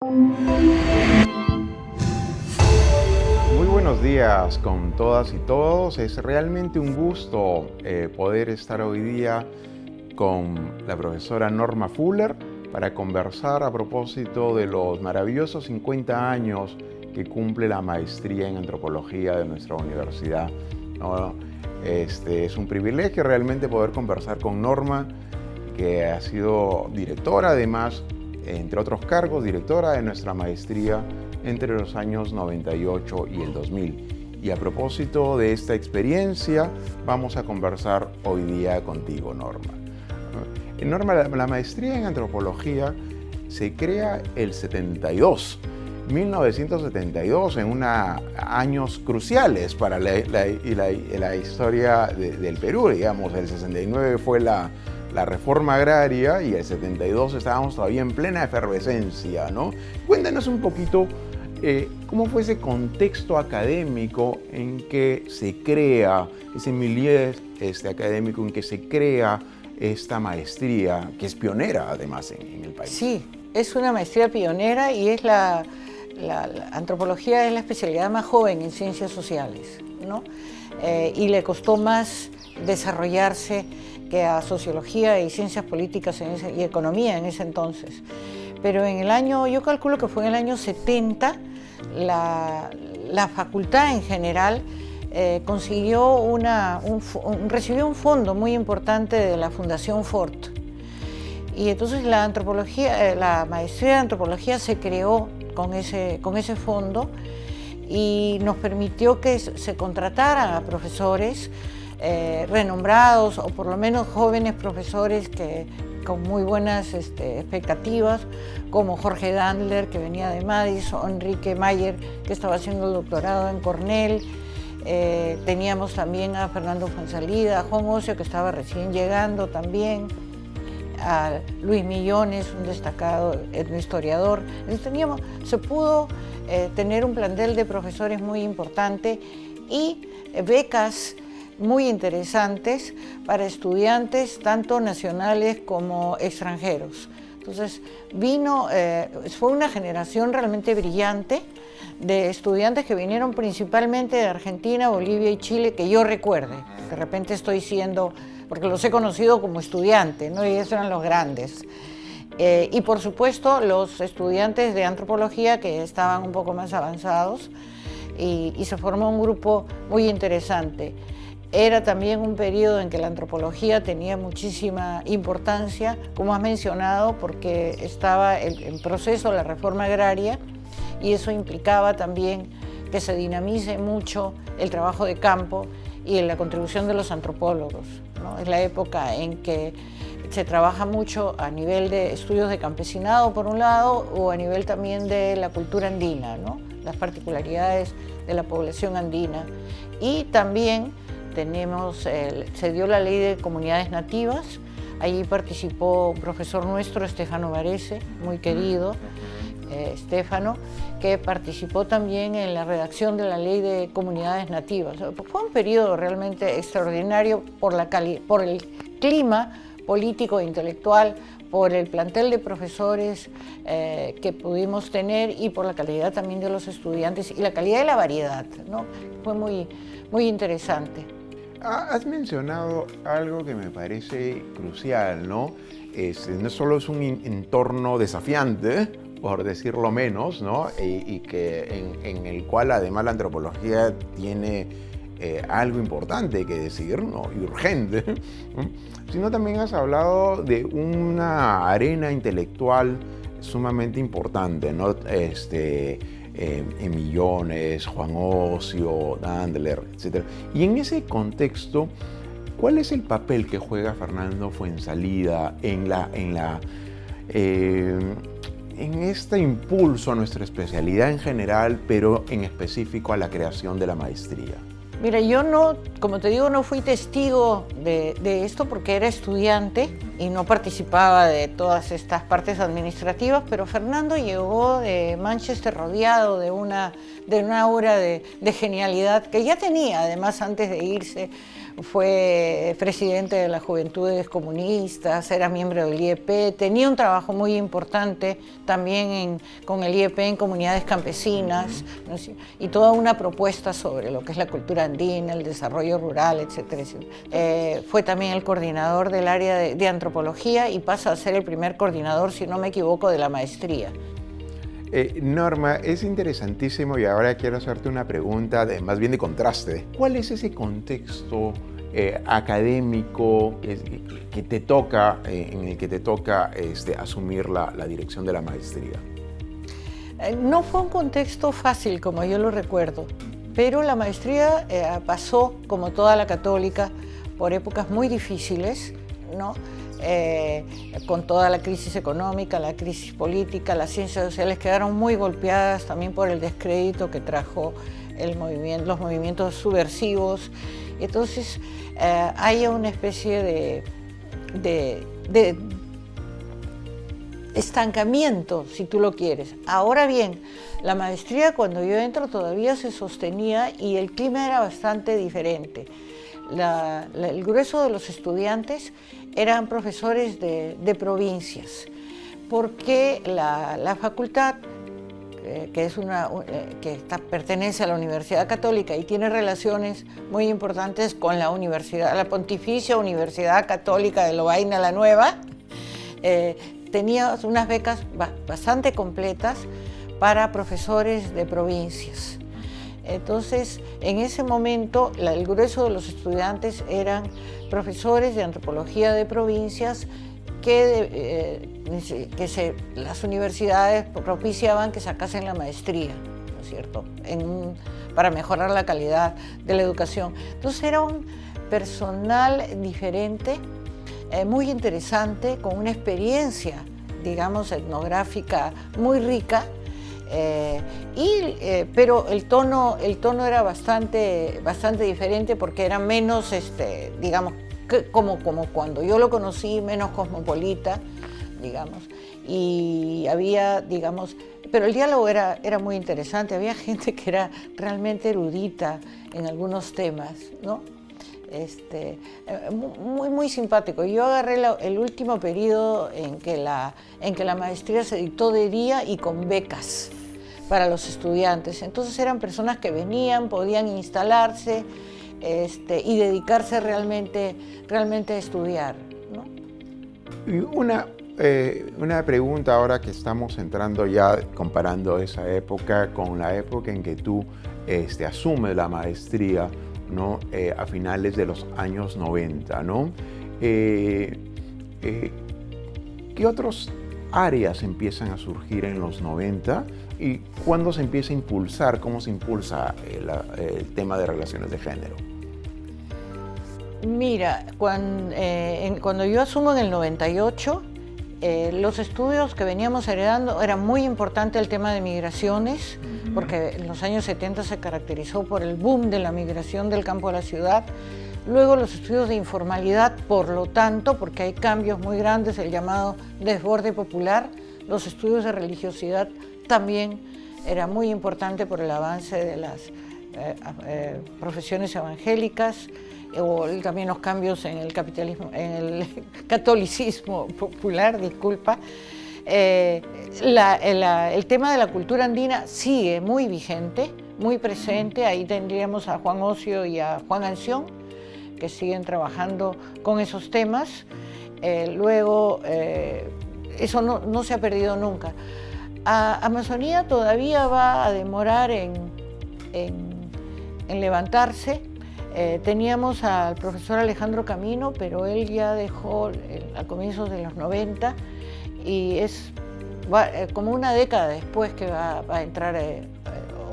Muy buenos días con todas y todos. Es realmente un gusto poder estar hoy día con la profesora Norma Fuller para conversar a propósito de los maravillosos 50 años que cumple la maestría en antropología de nuestra universidad, ¿no? Es un privilegio realmente poder conversar con Norma, que ha sido directora, además, entre otros cargos, directora de nuestra maestría entre los años 98 y el 2000. Y a propósito de esta experiencia, vamos a conversar hoy día contigo, Norma. Norma, la maestría en antropología se crea el 1972, en años cruciales para la historia del Perú, digamos. El 69 fue la reforma agraria y el 72 estábamos todavía en plena efervescencia, ¿no? Cuéntanos un poquito cómo fue ese contexto académico en que se crea, ese milieu académico en que se crea esta maestría, que es pionera además en el país. Sí, es una maestría pionera y es la antropología es la especialidad más joven en ciencias sociales, ¿no? Y le costó más desarrollarse que a sociología y ciencias políticas y economía en ese entonces. Pero en el año, yo calculo que fue en el año 70, la facultad en general consiguió recibió un fondo muy importante de la Fundación Ford. Y entonces la maestría de antropología se creó con ese fondo y nos permitió que se contrataran a profesores renombrados, o por lo menos jóvenes profesores con muy buenas expectativas, como Jorge Dandler, que venía de Madison, Enrique Mayer, que estaba haciendo el doctorado en Cornell. Teníamos también a Fernando Fonsalida, a Juan Ocio, que estaba recién llegando también, a Luis Millones, un destacado historiador. Entonces se pudo tener un plantel de profesores muy importante y becas muy interesantes para estudiantes tanto nacionales como extranjeros. Entonces fue una generación realmente brillante de estudiantes que vinieron principalmente de Argentina, Bolivia y Chile, que yo recuerde. De repente estoy siendo, porque los he conocido como estudiante, ¿no? Y esos eran los grandes. Y por supuesto los estudiantes de antropología que estaban un poco más avanzados, y se formó un grupo muy interesante. Era también un periodo en que la antropología tenía muchísima importancia, como has mencionado, porque estaba en proceso la reforma agraria y eso implicaba también que se dinamice mucho el trabajo de campo y la contribución de los antropólogos, ¿no? Es la época en que se trabaja mucho a nivel de estudios de campesinado, por un lado, o a nivel también de la cultura andina, ¿no? Las particularidades de la población andina. Y también se dio la ley de comunidades nativas. Allí participó un profesor nuestro, Stefano Varese, muy querido, Stefano, que participó también en la redacción de la ley de comunidades nativas. Fue un periodo realmente extraordinario por el clima político e intelectual, por el plantel de profesores que pudimos tener y por la calidad también de los estudiantes y la calidad de la variedad, ¿no? Fue muy, muy interesante. Has mencionado algo que me parece crucial, ¿no? No solo es un entorno desafiante, por decirlo menos, ¿no? Y que en el cual además la antropología tiene algo importante que decir, ¿no? Y urgente, ¿no? Sino también has hablado de una arena intelectual sumamente importante, ¿no? Millones, Juan Ocio, Dandler, etc. Y en ese contexto, ¿cuál es el papel que juega Fernando Fuenzalida en este impulso a nuestra especialidad en general, pero en específico a la creación de la maestría? Mira, yo no, como te digo, no fui testigo de esto porque era estudiante y no participaba de todas estas partes administrativas, pero Fernando llegó de Manchester rodeado de una aura de genialidad que ya tenía, además, antes de irse, fue presidente de las Juventudes Comunistas, era miembro del IEP, tenía un trabajo muy importante también con el IEP en comunidades campesinas, ¿no? Y toda una propuesta sobre lo que es la cultura andina, el desarrollo rural, etcétera, etcétera. Fue también el coordinador del área de antropología y pasa a ser el primer coordinador, si no me equivoco, de la maestría. Norma, es interesantísimo y ahora quiero hacerte una pregunta más bien de contraste. ¿Cuál es ese contexto académico que te toca, en el que te toca asumir la dirección de la maestría? No fue un contexto fácil como yo lo recuerdo, pero la maestría pasó, como toda la católica, por épocas muy difíciles, ¿no? Con toda la crisis económica, la crisis política, las ciencias sociales quedaron muy golpeadas también por el descrédito que trajo los movimientos subversivos. Entonces hay una especie de estancamiento, si tú lo quieres. Ahora bien, la maestría cuando yo entro todavía se sostenía y el clima era bastante diferente. El grueso de los estudiantes eran profesores de provincias, porque la facultad, que pertenece a la Universidad Católica y tiene relaciones muy importantes con la Pontificia Universidad Católica de Lovaina la Nueva, tenía unas becas bastante completas para profesores de provincias. Entonces, en ese momento, el grueso de los estudiantes eran profesores de antropología de provincias las universidades propiciaban que sacasen la maestría, ¿no es cierto?, para mejorar la calidad de la educación. Entonces, era un personal diferente, muy interesante, con una experiencia, digamos, etnográfica muy rica. Pero el tono era bastante diferente, porque era menos, digamos, como cuando yo lo conocí, menos cosmopolita, digamos, y había, digamos, pero el diálogo era muy interesante, había gente que era realmente erudita en algunos temas, ¿no? Muy simpático. Yo agarré el último periodo en que la maestría se dictó de día y con becas para los estudiantes. Entonces eran personas que venían, podían instalarse y dedicarse realmente a estudiar, ¿no? Y una pregunta ahora que estamos entrando ya, comparando esa época con la época en que tú asumes la maestría, ¿no? A finales de los años 90, ¿no? ¿Qué otras áreas empiezan a surgir en los 90? ¿Y cuándo se empieza a impulsar? ¿Cómo se impulsa el tema de relaciones de género? Mira, cuando yo asumo en el 98, los estudios que veníamos heredando, era muy importante el tema de migraciones, porque en los años 70 se caracterizó por el boom de la migración del campo a la ciudad. Luego los estudios de informalidad, por lo tanto, porque hay cambios muy grandes, el llamado desborde popular. Los estudios de religiosidad también era muy importante por el avance de las profesiones evangélicas, o también los cambios en el catolicismo popular, disculpa. El tema de la cultura andina sigue muy vigente, muy presente. Ahí tendríamos a Juan Ocio y a Juan Anción, que siguen trabajando con esos temas. Luego, eso no se ha perdido nunca. Amazonía todavía va a demorar en levantarse. Teníamos al profesor Alejandro Camino, pero él ya dejó a comienzos de los 90, y es como una década después que va a entrar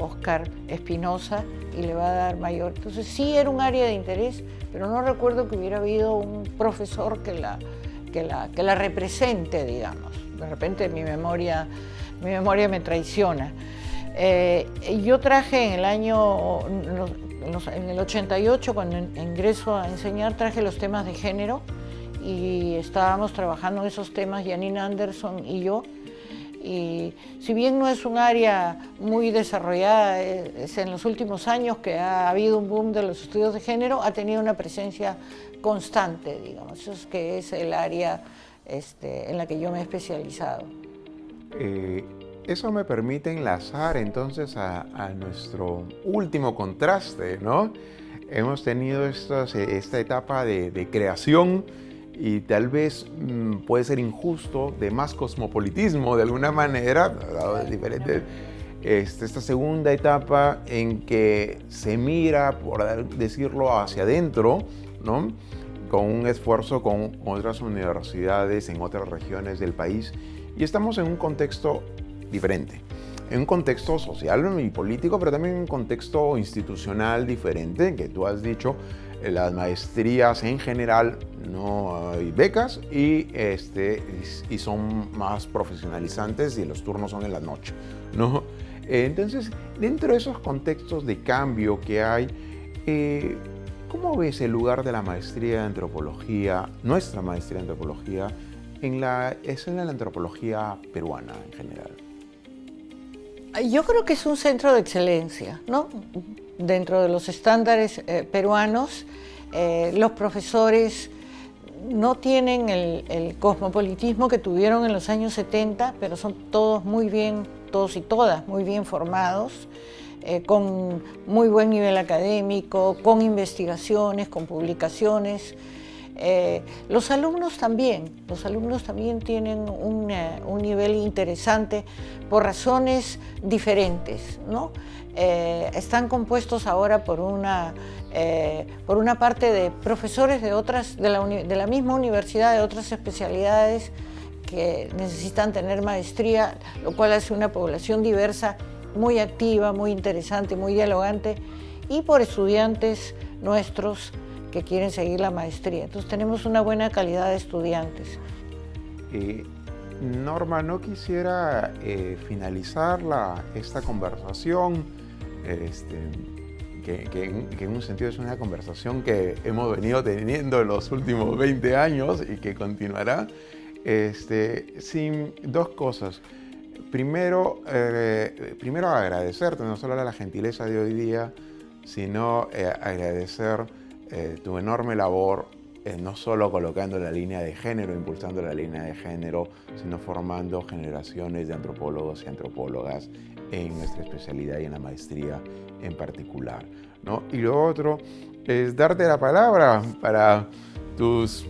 Oscar Espinosa y le va a dar mayor. Entonces sí era un área de interés, pero no recuerdo que hubiera habido un profesor que la represente, digamos. De repente mi memoria me traiciona. Yo traje en el 88, cuando ingreso a enseñar, traje los temas de género y estábamos trabajando en esos temas, Janine Anderson y yo, Y si bien no es un área muy desarrollada, es en los últimos años que ha habido un boom de los estudios de género, ha tenido una presencia constante, digamos. Eso es que es el área en la que yo me he especializado. Eso me permite enlazar entonces a nuestro último contraste, ¿no? Hemos tenido esta etapa de creación y tal vez puede ser injusto, de más cosmopolitismo de alguna manera, diferente, esta segunda etapa en que se mira, por decirlo, hacia adentro, ¿no? Con un esfuerzo con otras universidades en otras regiones del país, y estamos en un contexto diferente, en un contexto social y político, pero también en un contexto institucional diferente, que tú has dicho, las maestrías en general no hay becas y son más profesionalizantes y los turnos son en la noche, ¿no? Entonces, dentro de esos contextos de cambio que hay, ¿cómo ves el lugar de la maestría de antropología, nuestra maestría de antropología, en la escena de la antropología peruana en general? Yo creo que es un centro de excelencia, ¿no? Dentro de los estándares peruanos, los profesores no tienen el cosmopolitismo que tuvieron en los años 70, pero son todos y todas muy bien formados, con muy buen nivel académico, con investigaciones, con publicaciones. Los alumnos también tienen un nivel interesante por razones diferentes, ¿no? Están compuestos ahora por una parte de profesores de la misma universidad, de otras especialidades que necesitan tener maestría, lo cual hace una población diversa, muy activa, muy interesante, muy dialogante, y por estudiantes nuestros que quieren seguir la maestría. Entonces tenemos una buena calidad de estudiantes. Norma, no quisiera finalizar esta conversación, que en un sentido es una conversación que hemos venido teniendo en los últimos 20 años y que continuará, sin dos cosas. Primero agradecerte no solo la gentileza de hoy día, sino agradecer tu enorme labor, no solo colocando la línea de género, impulsando la línea de género, sino formando generaciones de antropólogos y antropólogas en nuestra especialidad y en la maestría en particular, ¿no? Y lo otro es darte la palabra para tus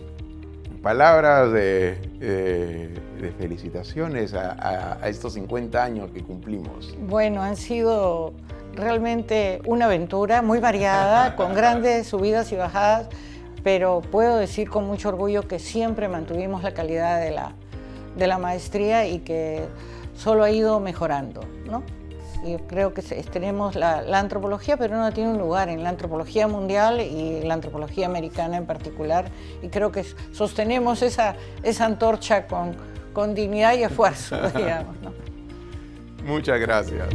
palabras de felicitaciones a estos 50 años que cumplimos. Bueno, han sido realmente una aventura muy variada, con grandes subidas y bajadas, pero puedo decir con mucho orgullo que siempre mantuvimos la calidad de la maestría y que solo ha ido mejorando, ¿no? Y creo que tenemos la antropología peruana tiene un lugar en la antropología mundial y la antropología americana en particular, y creo que sostenemos esa antorcha con dignidad y esfuerzo, digamos, ¿no? Muchas gracias.